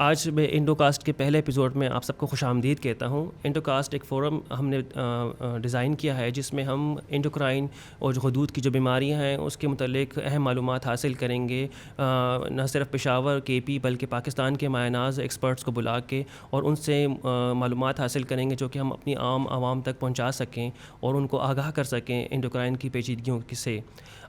آج میں انڈوکاسٹ کے پہلے ایپیسوڈ میں آپ سب کو خوش آمدید کہتا ہوں. انڈوکاسٹ ایک فورم ہم نے ڈیزائن کیا ہے جس میں ہم انڈوکرائن اور غدود کی جو بیماریاں ہیں اس کے متعلق اہم معلومات حاصل کریں گے, نہ صرف پشاور کے پی بلکہ پاکستان کے مایہ ناز ایکسپرٹس کو بلا کے, اور ان سے معلومات حاصل کریں گے جو کہ ہم اپنی عام عوام تک پہنچا سکیں اور ان کو آگاہ کر سکیں انڈوکرائن کی پیچیدگیوں سے.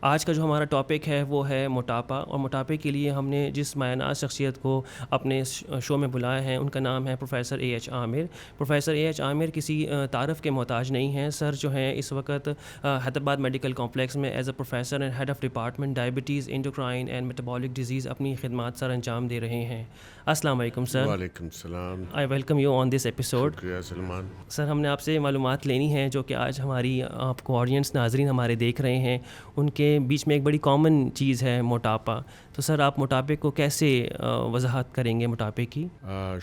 آج کا جو ہمارا ٹاپک ہے وہ ہے موٹاپا, اور موٹاپے کے لیے ہم نے جس مایہ ناز شخصیت کو اپنے شو میں بلایا ہے ان کا نام ہے professor A H Aamir. Professor A H Aamir کسی تعارف کے محتاج نہیں ہیں. سر جو ہیں اس وقت حیدرآباد میڈیکل کمپلیکس میں as a professor and head of department diabetes, endocrine and metabolic disease اپنی خدمات سر انجام دے رہے ہیں. السلام علیکم سر. وعلیکم السلام. I welcome you on this episode. شکریہ سلمان. سر ہم نے آپ سے معلومات لینی ہے جو کہ آج ہماری آپ کو آڈینس ناظرین ہمارے دیکھ رہے ہیں, ان کے بیچ میں ایک بڑی کامن چیز ہے موٹاپا. تو سر آپ موٹاپے کو کیسے وضاحت کریں گے موٹاپے کی؟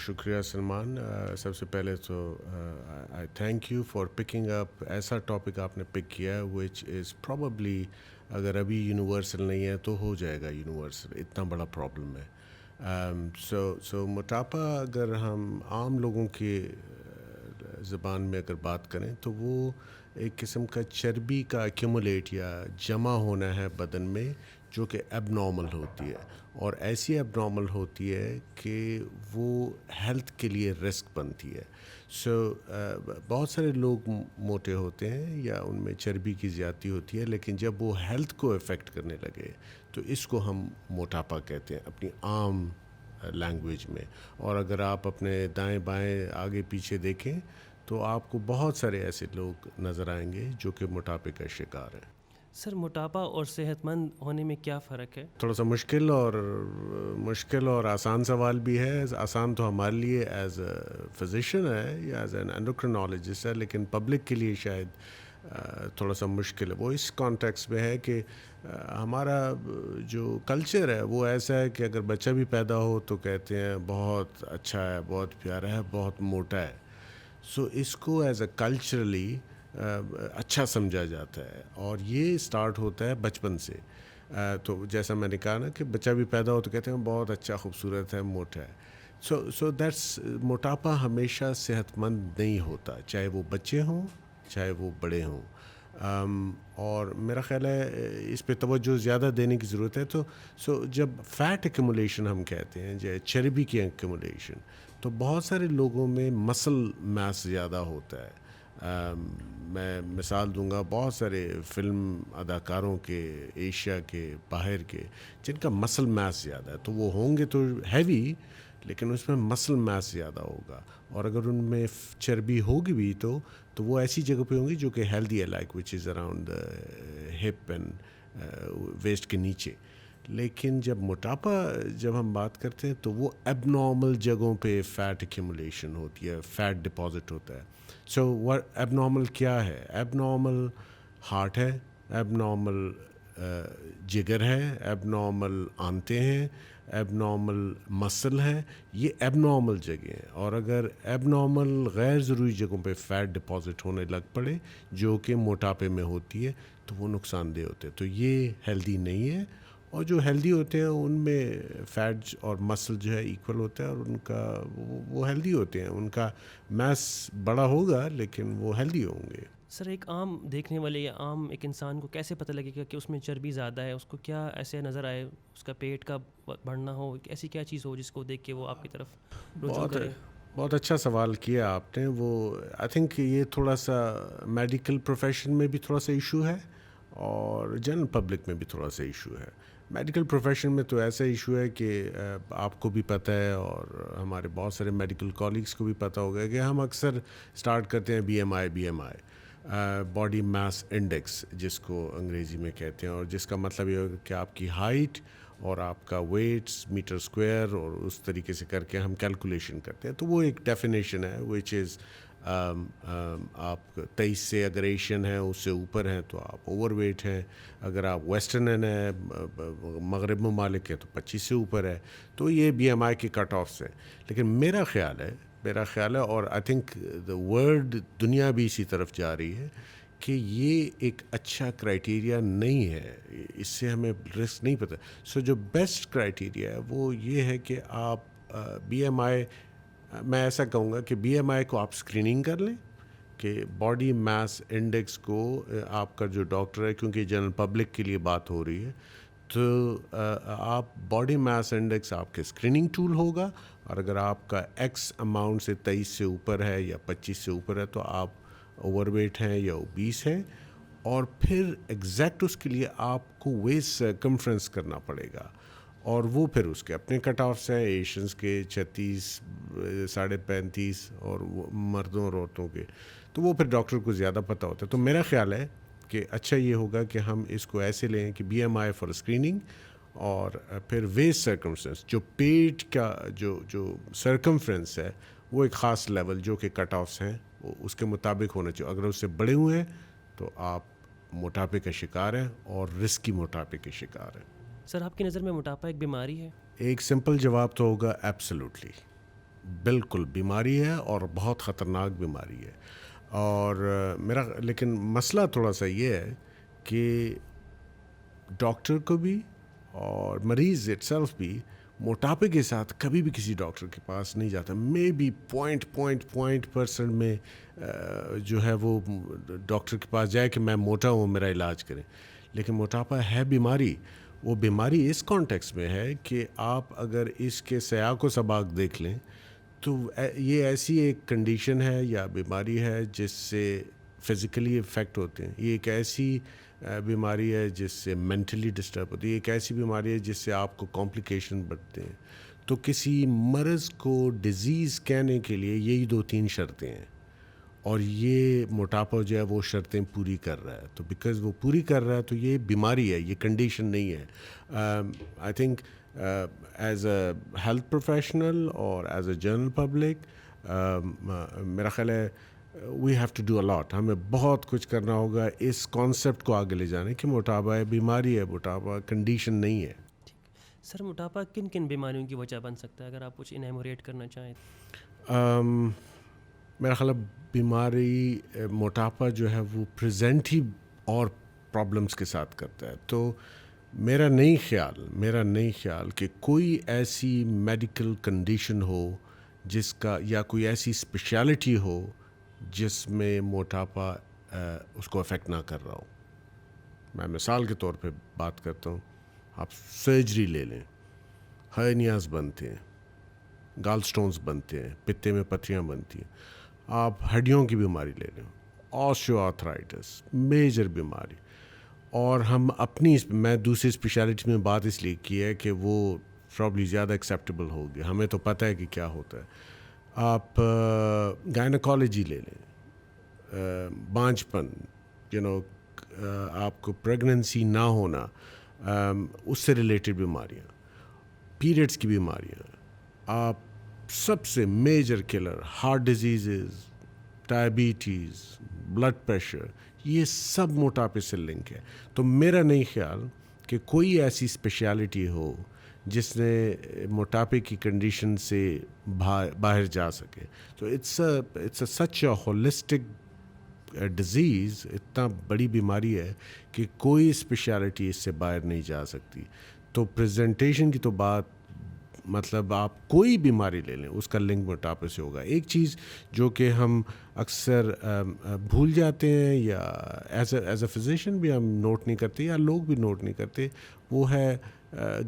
شکریہ سلمان. سب سے پہلے تو I thank you for picking up. ایسا ٹاپک آپ نے پک کیا وچ از پروبیبلی اگر ابھی یونیورسل نہیں ہے تو ہو جائے گا یونیورسل, اتنا بڑا پرابلم ہے. سو موٹاپا اگر ہم عام لوگوں کی زبان میں اگر بات کریں تو وہ ایک قسم کا چربی کا ایکیومولیٹ یا جمع ہونا ہے بدن میں جو کہ ایب نارمل ہوتی ہے, اور ایسی ایب نارمل ہوتی ہے کہ وہ ہیلتھ کے لیے رسک بنتی ہے. سو بہت سارے لوگ موٹے ہوتے ہیں یا ان میں چربی کی زیادتی ہوتی ہے, لیکن جب وہ ہیلتھ کو افیکٹ کرنے لگے تو اس کو ہم موٹاپا کہتے ہیں اپنی عام لینگویج میں. اور اگر آپ اپنے دائیں بائیں آگے پیچھے دیکھیں تو آپ کو بہت سارے ایسے لوگ نظر آئیں گے جو کہ موٹاپے کا شکار ہیں. سر موٹاپا اور صحت مند ہونے میں کیا فرق ہے؟ تھوڑا سا مشکل اور آسان سوال بھی ہے. آسان تو ہمارے لیے ایز اے فزیشین ہے یا ایز این اینڈوکرینالوجسٹ ہے, لیکن پبلک کے لیے شاید تھوڑا سا مشکل ہے. وہ اس کانٹیکس میں ہے کہ ہمارا جو کلچر ہے وہ ایسا ہے کہ اگر بچہ بھی پیدا ہو تو کہتے ہیں بہت اچھا ہے, بہت پیارا ہے, بہت موٹا ہے. سو اس کو ایز اے کلچرلی اچھا سمجھا جاتا ہے, اور یہ اسٹارٹ ہوتا ہے بچپن سے. تو جیسا میں نے کہا نا کہ بچہ بھی پیدا ہو تو کہتے ہیں بہت اچھا, خوبصورت ہے, موٹا ہے. سو دیٹس موٹاپا ہمیشہ صحت مند نہیں ہوتا, چاہے وہ بچے ہوں چاہے وہ بڑے ہوں. اور میرا خیال ہے اس پہ توجہ زیادہ دینے کی ضرورت ہے. سو جب فیٹ ایکومولیشن ہم کہتے ہیں, جو چربی کی ایکومولیشن, تو بہت سارے لوگوں میں مسل میس زیادہ ہوتا ہے. میں مثال دوں گا, بہت سارے فلم اداکاروں کے, ایشیا کے, باہر کے, جن کا مسل میس زیادہ ہے, تو وہ ہوں گے تو ہیوی, لیکن اس میں مسل میس زیادہ ہوگا. اور اگر ان میں چربی ہوگی بھی تو وہ ایسی جگہ پہ ہوں گی جو کہ ہیلدی ہے, like which is around hip and waist کے نیچے. لیکن جب موٹاپا جب ہم بات کرتے ہیں تو وہ ایب نارمل جگہوں پہ فیٹ ایکیومولیشن ہوتی ہے, فیٹ ڈپازٹ ہوتا ہے. سو ایب نارمل کیا ہے؟ ایب نارمل ہارٹ ہے, ایب نارمل جگر ہے, ایب نارمل آنتیں ہیں, ایب نارمل مسل ہے. یہ ایب نارمل جگہ ہیں, اور اگر ایب نارمل غیر ضروری جگہوں پہ فیٹ ڈپازٹ ہونے لگ پڑے جو کہ موٹاپے میں ہوتی ہے تو وہ نقصان دہ ہوتے ہیں. تو یہ ہیلدی نہیں ہے. اور جو ہیلدی ہوتے ہیں ان میں فیٹ اور مسل جو ہے ایکول ہوتا ہے, اور ان کا وہ ہیلدی ہوتے ہیں. ان کا میس بڑا ہوگا لیکن وہ ہیلدی ہوں گے. سر ایک عام دیکھنے والے یا عام ایک انسان کو کیسے پتہ لگے گا کہ اس میں چربی زیادہ ہے؟ اس کو کیا ایسے نظر آئے, اس کا پیٹ کا بڑھنا ہو, ایسی کیا چیز ہو جس کو دیکھ کے وہ آپ کی طرف رجوع کرے؟ بہت اچھا سوال کیا آپ نے. وہ آئی تھنک یہ تھوڑا سا میڈیکل پروفیشن میں بھی تھوڑا سا ایشو ہے, اور جنرل پبلک میں بھی تھوڑا سا ایشو ہے. میڈیکل پروفیشن میں تو ایسا ایشو ہے کہ آپ کو بھی پتہ ہے اور ہمارے بہت سارے میڈیکل کالیگس کو بھی پتہ ہوگا کہ ہم اکثر اسٹارٹ کرتے ہیں be M I body mass index, جس کو انگریزی میں کہتے ہیں, اور جس کا مطلب یہ ہوگا کہ آپ کی ہائٹ اور آپ کا ویٹس میٹر اسکوائر, اور اس طریقے سے کر کے ہم کیلکولیشن کرتے ہیں. تو وہ ایک ڈیفینیشن ہے وچ از آپ 23 سے اگر ایشین ہیں اس سے اوپر ہیں تو آپ اوور ویٹ ہیں, اگر آپ ویسٹرن ہیں مغرب ممالک ہیں تو 25 سے اوپر ہے. تو یہ بی ایم آئی کے کٹ آفس ہیں. لیکن میرا خیال ہے اور آئی تھنک دا ورلڈ دنیا بھی اسی طرف جا رہی ہے کہ یہ ایک اچھا کرائٹیریا نہیں ہے, اس سے ہمیں رسک نہیں پتہ. سو جو بیسٹ کرائٹیریا ہے وہ یہ ہے کہ آپ بی ایم آئی, میں ایسا کہوں گا کہ بی ایم آئی کو آپ اسکریننگ کر لیں کہ باڈی میس انڈیکس کو آپ کا جو ڈاکٹر ہے, کیونکہ جنرل پبلک کے لیے بات ہو رہی ہے, تو آپ باڈی میس انڈیکس آپ کے اسکریننگ ٹول ہوگا, اور اگر آپ کا ایکس اماؤنٹ سے 23 سے اوپر ہے یا 25 سے اوپر ہے تو آپ اوور ویٹ ہیں یا اوبیس ہیں, اور پھر ایگزیکٹ اس کے لیے آپ کو ویسٹ سرکمفرنس کرنا پڑے گا, اور وہ پھر اس کے اپنے کٹ آفس ہیں, ایشینس کے 36 35.5 اور مردوں اور عورتوں کے, تو وہ پھر ڈاکٹر کو زیادہ پتہ ہوتا ہے. تو میرا خیال ہے کہ اچھا یہ ہوگا کہ ہم اس کو ایسے لیں کہ B M I for screening, اور پھر ویسٹ سرکمفرنس, جو پیٹ کا جو سرکمفرنس ہے وہ ایک خاص لیول جو کہ کٹ آفس ہیں وہ اس کے مطابق ہونا چاہیے. اگر اس سے بڑے ہوئے ہیں تو آپ موٹاپے کا شکار ہیں اور رسکی موٹاپے کے شکار ہیں. سر آپ کی نظر میں موٹاپا ایک بیماری ہے؟ ایک سمپل جواب تو ہوگا ایبسلیوٹلی, بالکل بیماری ہے اور بہت خطرناک بیماری ہے. اور میرا لیکن مسئلہ تھوڑا سا یہ ہے کہ ڈاکٹر کو بھی اور مریض اٹ سیلف بھی موٹاپے کے ساتھ کبھی بھی کسی ڈاکٹر کے پاس نہیں جاتا. مے بی پوائنٹ% میں جو ہے وہ ڈاکٹر کے پاس جائے کہ میں موٹا ہوں میرا علاج کریں, لیکن موٹاپا ہے بیماری. وہ بیماری اس کانٹیکس میں ہے کہ آپ اگر اس کے سیاق و سباق دیکھ لیں تو یہ ایسی ایک کنڈیشن ہے یا بیماری ہے جس سے فزیکلی افیکٹ ہوتے ہیں. یہ ایک ایسی بیماری ہے جس سے مینٹلی ڈسٹرب ہوتی ہے. ایک ایسی بیماری ہے جس سے آپ کو کمپلیکیشن بڑھتے ہیں. تو کسی مرض کو ڈیزیز کہنے کے لیے یہی 2-3 شرطیں ہیں, اور یہ موٹاپا جو ہے وہ شرطیں پوری کر رہا ہے. تو بیکاز وہ پوری کر رہا ہے تو یہ بیماری ہے, یہ کنڈیشن نہیں ہے. I think as a health professional اور ایز اے جنرل پبلک میرا خیال ہے we have to do a lot. ہمیں بہت کچھ کرنا ہوگا اس کانسیپٹ کو آگے لے جانے کہ موٹاپا بیماری ہے, موٹاپا کنڈیشن نہیں ہے. سر موٹاپا کن کن بیماریوں کی وجہ بن سکتا ہے, اگر آپ کچھ انیموریٹ کرنا چاہیں؟ میرا خیال ہے بیماری موٹاپا جو ہے وہ پریزنٹ ہی اور پرابلمس کے ساتھ کرتا ہے. تو میرا نہیں خیال کہ کوئی ایسی میڈیکل کنڈیشن ہو جس کا یا کوئی ایسی اسپیشلٹی ہو جس میں موٹاپا اس کو افیکٹ نہ کر رہا ہو. میں مثال کے طور پہ بات کرتا ہوں, آپ سرجری لے لیں, ہرنیاز بنتے ہیں, گال سٹونز بنتے ہیں, پتے میں پتھریاں بنتی ہیں. آپ ہڈیوں کی بیماری لے لیں, آسٹیو آرتھرائٹس میجر بیماری. اور ہم میں دوسری اسپیشلٹی میں بات اس لیے کی ہے کہ وہ پرابلی زیادہ ایکسیپٹیبل ہوگی, ہمیں تو پتہ ہے کہ کیا ہوتا ہے. آپ گائنیکالوجی لے لیں, بانجپن, آپ کو پریگننسی نہ ہونا, اس سے ریلیٹڈ بیماریاں, پیریڈس کی بیماریاں. آپ سب سے major killer heart diseases, diabetes, blood pressure, یہ سب موٹاپے سے لنک ہے. تو میرا نہیں خیال کہ کوئی ایسی اسپیشلٹی ہو جس نے موٹاپے کی کنڈیشن سے باہر جا سکے. تو it's a such a holistic disease, اتنا بڑی بیماری ہے کہ کوئی اسپیشلٹی اس سے باہر نہیں جا سکتی. تو پریزنٹیشن کی تو بات, مطلب آپ کوئی بیماری لے لیں اس کا لنک موٹاپے سے ہوگا. ایک چیز جو کہ ہم اکثر بھول جاتے ہیں یا ایز اے فزیشین بھی ہم نوٹ نہیں کرتے یا لوگ بھی نوٹ نہیں کرتے, وہ ہے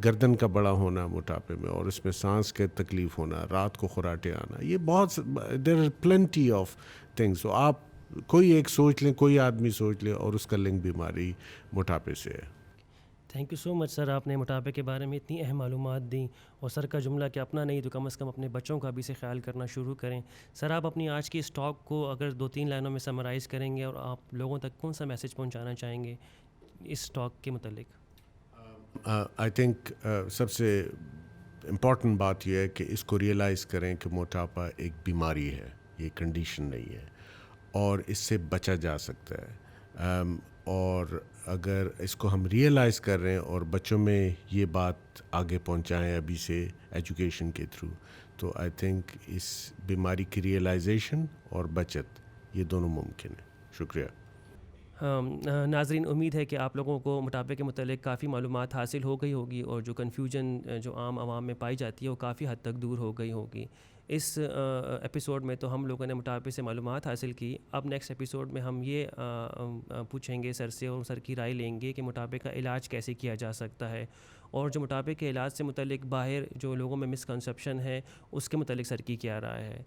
گردن کا بڑا ہونا موٹاپے میں, اور اس میں سانس کے تکلیف ہونا, رات کو خراٹے آنا. یہ بہت there are plenty of things. تو آپ کوئی ایک سوچ لیں, کوئی آدمی سوچ لیں, اور اس کا لنک بیماری موٹاپے سے ہے. تھینک یو سو مچ سر, آپ نے موٹاپے کے بارے میں اتنی اہم معلومات دیں, اور سر کا جملہ کہ اپنا نہیں تو کم از کم اپنے بچوں کا بھی سے خیال کرنا شروع کریں. سر آپ اپنی آج کی اس ٹاک کو اگر 2-3 لائنوں میں سمرائز کریں گے, اور آپ لوگوں تک کون سا میسج پہنچانا چاہیں گے اس ٹاک کے متعلق؟ آئی تھنک سب سے امپورٹنٹ بات یہ ہے کہ اس کو ریئلائز کریں کہ موٹاپا ایک بیماری ہے, یہ کنڈیشن نہیں ہے, اور اس سے بچا جا سکتا ہے. اور اگر اس کو ہم ریئلائز کر رہے ہیں اور بچوں میں یہ بات آگے پہنچائیں ابھی سے ایجوکیشن کے تھرو, تو آئی تھنک اس بیماری کی ریئلائزیشن اور بچت یہ دونوں ممکن ہے. شکریہ. ناظرین، امید ہے کہ آپ لوگوں کو موٹاپے کے متعلق کافی معلومات حاصل ہو گئی ہوگی اور جو کنفیوژن جو عام عوام میں پائی جاتی ہے وہ کافی حد تک دور ہو گئی ہوگی. اس ایپیسوڈ میں تو ہم لوگوں نے موٹاپے سے معلومات حاصل کی. اب نیکسٹ ایپیسوڈ میں ہم یہ پوچھیں گے سر سے اور سر کی رائے لیں گے کہ موٹاپے کا علاج کیسے کیا جا سکتا ہے، اور جو موٹاپے کے علاج سے متعلق باہر جو لوگوں میں مسکنسیپشن ہے اس کے متعلق سر کی کیا رائے ہے.